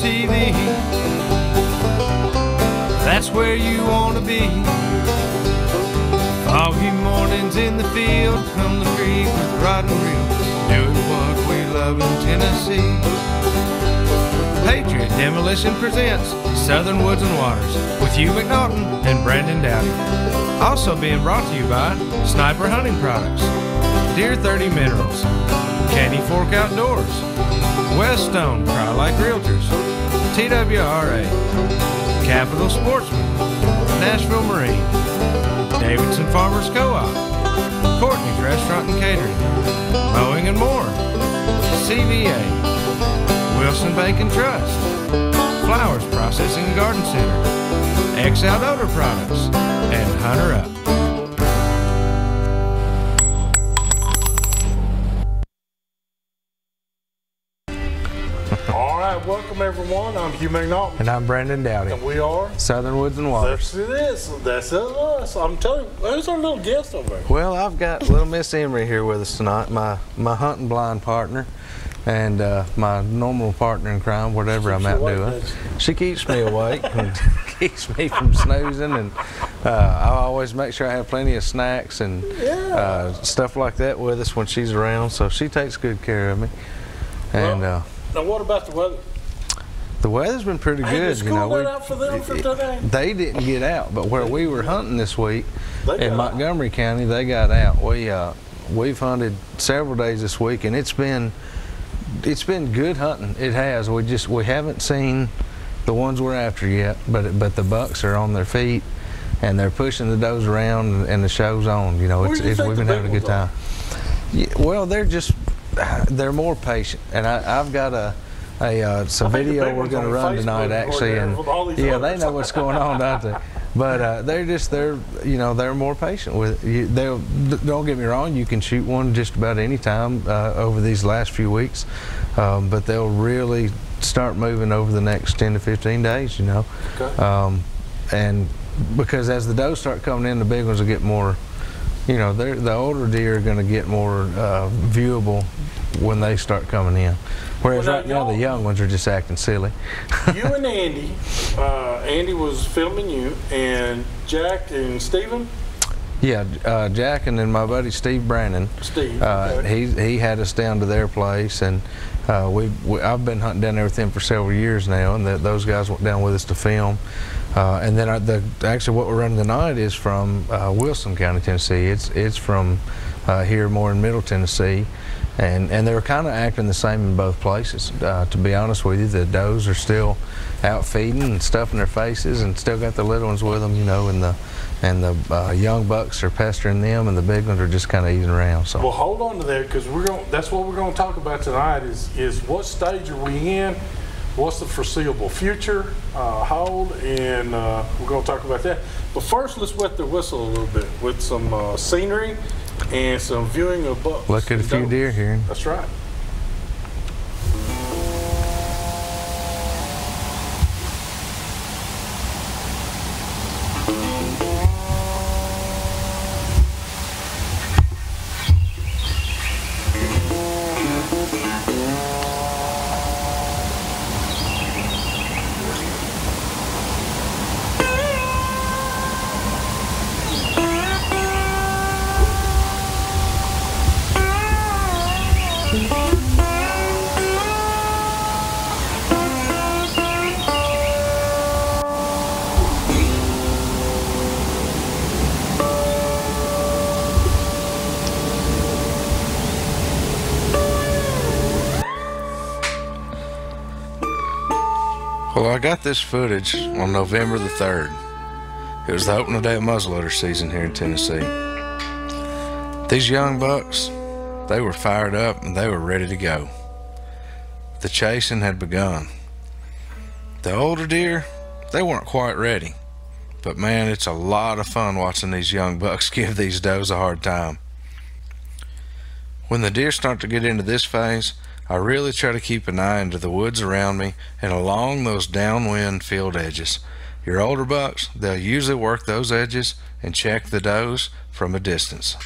TV. That's where you want to be. Foggy mornings in the field, from the creek with rod and reel, doing what we love in Tennessee. Patriot Demolition presents Southern Woods and Waters with Hugh McNaughton and Brandon Dowdy. Also being brought to you by Sniper Hunting Products, Deer 30 Minerals, Candy Fork Outdoors, Weststone Cry-Like Realtors, TWRA, Capital Sportsman, Nashville Marine, Davidson Farmers Co-op, Courtney's Restaurant and Catering, Mowing and More, CVA, Wilson Bank and Trust, Flowers Processing and Garden Center, X Outdoor Products, and Hunter Up. All right, welcome everyone. I'm Hugh McNaughton. And I'm Brandon Dowdy. And we are Southern Woods and Waters. That's us. I'm telling you, who's our little guest over there? Well, I've got little Miss Emory here with us tonight, my hunting blind partner, and my normal partner in crime, whatever I'm out doing. She keeps me awake and keeps me from snoozing, and I always make sure I have plenty of snacks and stuff like that with us when she's around, so she takes good care of me. And now what about the weather? The weather's been pretty good. You know, out for them for today? They didn't get out, but where we were hunting this week in Montgomery County, they got out. We've hunted several days this week, and it's been good hunting. It has. We haven't seen the ones we're after yet, but the bucks are on their feet and they're pushing the does around, and the show's on. You know, we've been having a good time. Yeah, well, they're more patient, and I've got some video we're going to run tonight actually, and yeah, they know what's going on, don't they? But they're more patient with it. Don't get me wrong, you can shoot one just about any time over these last few weeks, but they'll really start moving over the next 10 to 15 days, you know. Okay. And because as the does start coming in, the big ones will get more, you know, the older deer are going to get more viewable when they start coming in. Whereas right now the young ones are just acting silly. You and Andy, Andy was filming you, and Jack and Steven? Yeah, Jack and then my buddy Steve Brandon. Steve, okay. He had us down to their place, and I've been hunting down there with them for several years now, and those guys went down with us to film. And then actually what we're running tonight is from Wilson County, Tennessee. It's from here more in Middle Tennessee, and they were kind of acting the same in both places. To be honest with you, the does are still out feeding and stuffing their faces, and still got the little ones with them, you know, and the young bucks are pestering them, and the big ones are just kind of easing around. So well, hold on to that, because that's what we're going to talk about tonight. Is what stage are we in? What's the foreseeable future hold, and we're going to talk about that. But first, let's wet the whistle a little bit with some scenery and some viewing of bucks. Look at a few deer here. That's right. Well, I got this footage on November the 3rd. It was the opening day of muzzleloader season here in Tennessee. These young bucks, they were fired up and they were ready to go. The chasing had begun. The older deer, they weren't quite ready. But man, it's a lot of fun watching these young bucks give these does a hard time. When the deer start to get into this phase, I really try to keep an eye into the woods around me and along those downwind field edges. Your older bucks, they'll usually work those edges and check the does from a distance.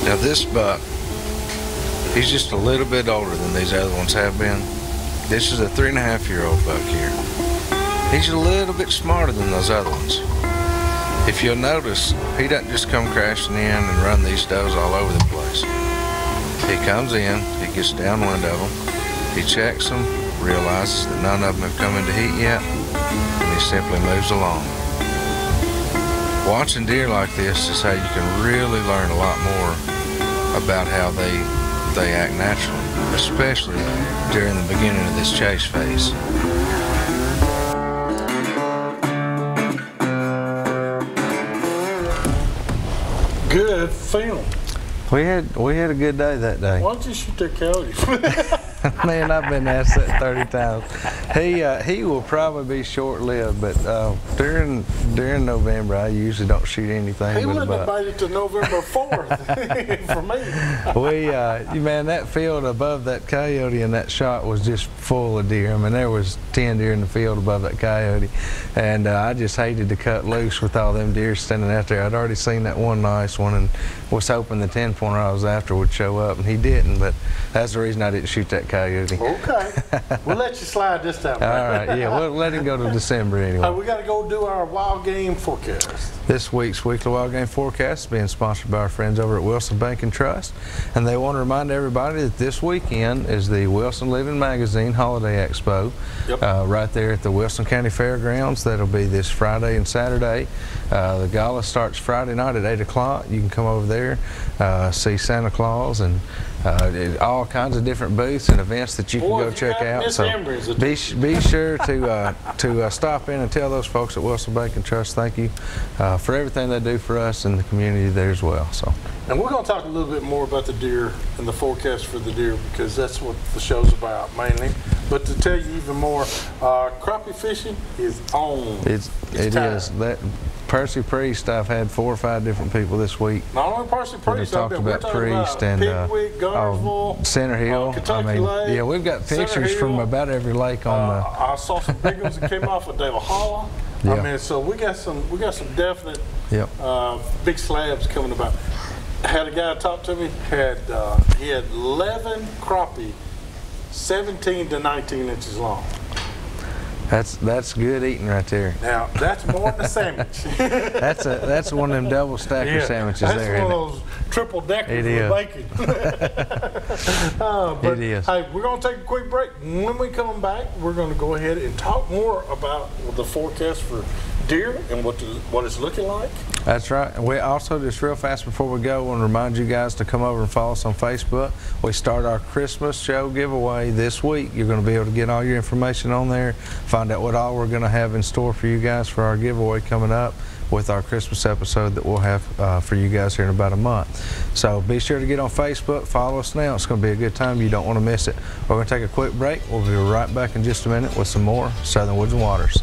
Now this buck, he's just a little bit older than these other ones have been. This is a 3.5-year-old buck here. He's a little bit smarter than those other ones. If you'll notice, he doesn't just come crashing in and run these does all over the place. He comes in, he gets downwind of them, he checks them, realizes that none of them have come into heat yet, and he simply moves along. Watching deer like this is how you can really learn a lot more about how they act naturally, especially during the beginning of this chase phase. Good film. We had a good day that day. Why don't you shoot that coyote? Man, I've been asked that 30 times. He will probably be short-lived, but during November, I usually don't shoot anything. He wouldn't have made it to November 4th for me. Man, that field above that coyote and that shot was just full of deer. I mean, there was 10 deer in the field above that coyote, and I just hated to cut loose with all them deer standing out there. I'd already seen that one nice one and was hoping the 10-pointer I was after would show up, and he didn't, but that's the reason I didn't shoot that coyote. Okay. We'll let you slide this time. All right, yeah, we'll let him go to December anyway. We got to go do our wild game forecast. This week's weekly wild game forecast is being sponsored by our friends over at Wilson Bank and Trust, and they want to remind everybody that this weekend is the Wilson Living Magazine Holiday Expo. Yep. Right there at the Wilson County Fairgrounds. That'll be this Friday and Saturday. The gala starts Friday night at 8 o'clock. You can come over there, see Santa Claus, and all kinds of different booths and events that you can go check out. So be sure to stop in and tell those folks at Wilson Bank and Trust thank you for everything they do for us and the community there as well. So. And we're going to talk a little bit more about the deer and the forecast for the deer, because that's what the show's about mainly. But to tell you even more, crappie fishing is on. It is. That Percy Priest, I've had 4 or 5 different people this week. Not only Percy Priest, talked about Priest and Pickwick, Gunnersville, Center Hill. Kentucky Lake. Yeah, we've got pictures from about every lake on the. I saw some big ones that came off of David Holla. Yeah. I mean, so we got some definite big slabs coming about. Had a guy talk to me. He had 11 crappie, 17 to 19 inches long. That's good eating right there. Now that's more than a sandwich. that's one of them double stacker sandwiches that's there. That's one of those triple deckers with bacon. But, it is. Hey, we're going to take a quick break. When we come back, we're going to go ahead and talk more about the forecast for deer and what it's looking like. That's right. We also, just real fast before we go, want to remind you guys to come over and follow us on Facebook. We start our Christmas show giveaway this week. You're going to be able to get all your information on there, find out what all we're going to have in store for you guys for our giveaway coming up with our Christmas episode that we'll have for you guys here in about a month. So be sure to get on Facebook, follow us now. It's going to be a good time. You don't want to miss it. We're going to take a quick break. We'll be right back in just a minute with some more Southern Woods and Waters.